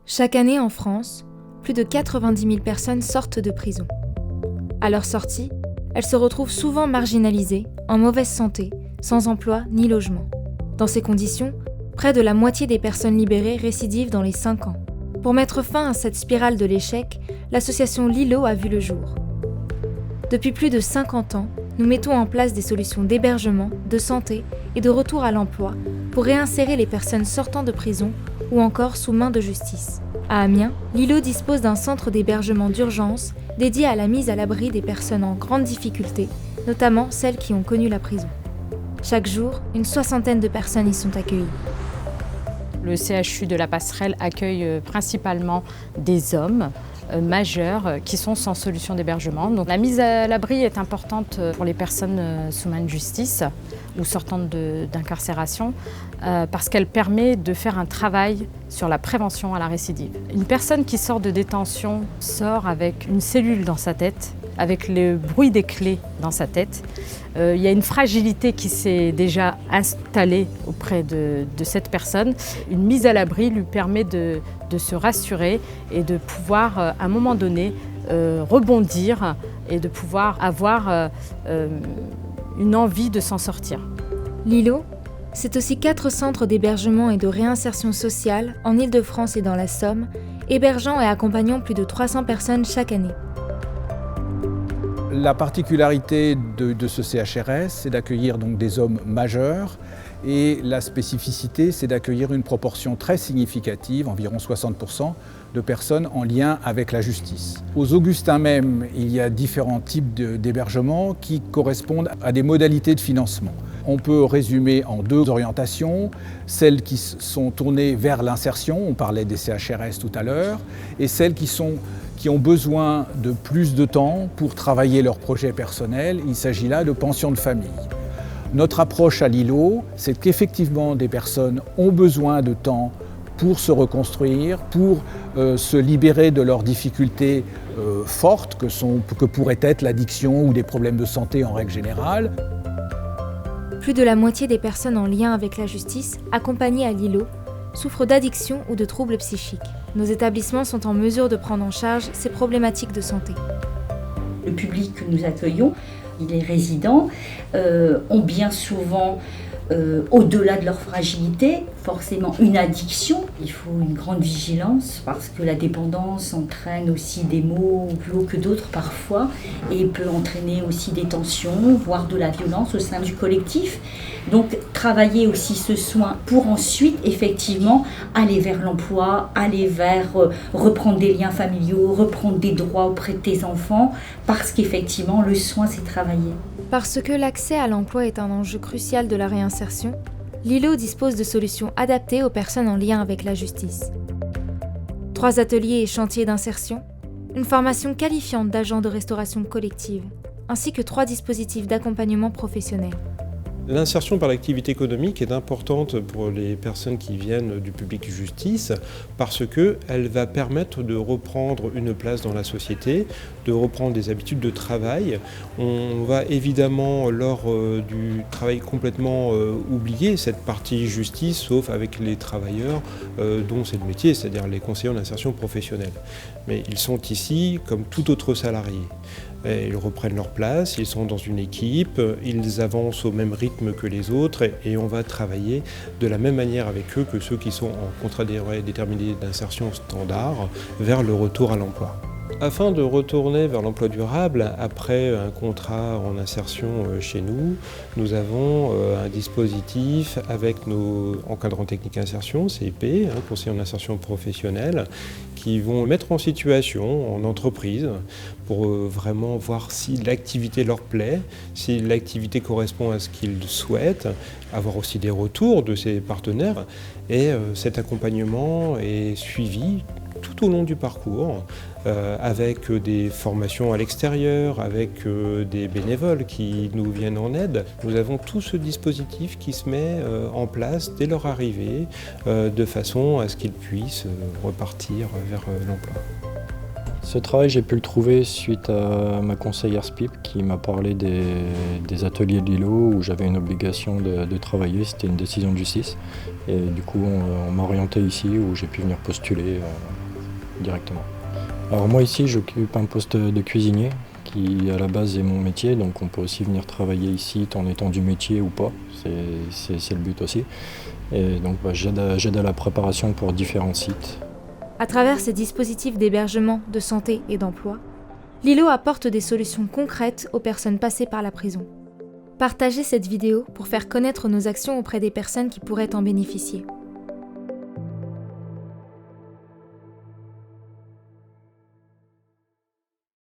Chaque année en France, plus de 90 000 personnes sortent de prison. À leur sortie, elles se retrouvent souvent marginalisées, en mauvaise santé, sans emploi ni logement. Dans ces conditions, près de la moitié des personnes libérées récidivent dans les 5 ans. Pour mettre fin à cette spirale de l'échec, l'association Lilo a vu le jour. Depuis plus de 50 ans, nous mettons en place des solutions d'hébergement, de santé et de retour à l'emploi pour réinsérer les personnes sortant de prison ou encore sous main de justice. À Amiens, Lilo dispose d'un centre d'hébergement d'urgence dédié à la mise à l'abri des personnes en grande difficulté, notamment celles qui ont connu la prison. Chaque jour, une 60aine de personnes y sont accueillies. Le CHU de la Passerelle accueille principalement des hommes majeurs qui sont sans solution d'hébergement. Donc, la mise à l'abri est importante pour les personnes sous main de justice ou sortant d'incarcération parce qu'elle permet de faire un travail sur la prévention à la récidive. Une personne qui sort de détention sort avec une cellule dans sa tête, avec le bruit des clés dans sa tête. Il y a une fragilité qui s'est déjà installée auprès de cette personne. Une mise à l'abri lui permet de se rassurer et de pouvoir, à un moment donné, rebondir et de pouvoir avoir une envie de s'en sortir. Lilo, c'est aussi 4 centres d'hébergement et de réinsertion sociale en Île-de-France et dans la Somme, hébergeant et accompagnant plus de 300 personnes chaque année. La particularité de ce CHRS, c'est d'accueillir donc des hommes majeurs et la spécificité, c'est d'accueillir une proportion très significative, environ 60%, de personnes en lien avec la justice. Aux Augustins même, il y a différents types d'hébergements qui correspondent à des modalités de financement. On peut résumer en 2 orientations, celles qui sont tournées vers l'insertion, on parlait des CHRS tout à l'heure, et celles qui ont besoin de plus de temps pour travailler leur projet personnel. Il s'agit là de pensions de famille. Notre approche à Lilo, c'est qu'effectivement des personnes ont besoin de temps pour se reconstruire, pour se libérer de leurs difficultés fortes que pourrait être l'addiction ou des problèmes de santé en règle générale. Plus de la moitié des personnes en lien avec la justice, accompagnées à Lilo, souffrent d'addiction ou de troubles psychiques. Nos établissements sont en mesure de prendre en charge ces problématiques de santé. Le public que nous accueillons, les résidents, ont bien souvent, au-delà de leur fragilité, forcément une addiction. Il faut une grande vigilance parce que la dépendance entraîne aussi des maux plus hauts que d'autres parfois et peut entraîner aussi des tensions, voire de la violence au sein du collectif. Donc travailler aussi ce soin pour ensuite effectivement aller vers l'emploi, aller vers reprendre des liens familiaux, reprendre des droits auprès de tes enfants parce qu'effectivement le soin c'est travailler. Parce que l'accès à l'emploi est un enjeu crucial de la réinsertion, Lilo dispose de solutions adaptées aux personnes en lien avec la justice. 3 ateliers et chantiers d'insertion, une formation qualifiante d'agents de restauration collective, ainsi que 3 dispositifs d'accompagnement professionnel. L'insertion par l'activité économique est importante pour les personnes qui viennent du public justice parce qu'elle va permettre de reprendre une place dans la société, de reprendre des habitudes de travail. On va évidemment, lors du travail complètement oublier cette partie justice, sauf avec les travailleurs dont c'est le métier, c'est-à-dire les conseillers en insertion professionnelle. Mais ils sont ici comme tout autre salarié. Ils reprennent leur place, ils sont dans une équipe, ils avancent au même rythme que les autres et on va travailler de la même manière avec eux que ceux qui sont en contrat déterminé d'insertion standard vers le retour à l'emploi. Afin de retourner vers l'emploi durable, après un contrat en insertion chez nous, nous avons un dispositif avec nos encadrants techniques insertion, CIP, conseillers en insertion professionnelle, qui vont mettre en situation en entreprise pour vraiment voir si l'activité leur plaît, si l'activité correspond à ce qu'ils souhaitent, avoir aussi des retours de ces partenaires. Et cet accompagnement est suivi tout au long du parcours, avec des formations à l'extérieur, avec des bénévoles qui nous viennent en aide. Nous avons tout ce dispositif qui se met en place dès leur arrivée, de façon à ce qu'ils puissent repartir vers l'emploi. Ce travail, j'ai pu le trouver suite à ma conseillère SPIP qui m'a parlé des ateliers de l'ILO où j'avais une obligation de travailler, c'était une décision de justice. Et du coup, on m'a orienté ici où j'ai pu venir postuler directement. Alors moi ici, j'occupe un poste de cuisinier qui à la base est mon métier, donc on peut aussi venir travailler ici en étant du métier ou pas, c'est le but aussi. Et donc j'aide à la préparation pour différents sites. À travers ces dispositifs d'hébergement, de santé et d'emploi, l'ILO apporte des solutions concrètes aux personnes passées par la prison. Partagez cette vidéo pour faire connaître nos actions auprès des personnes qui pourraient en bénéficier.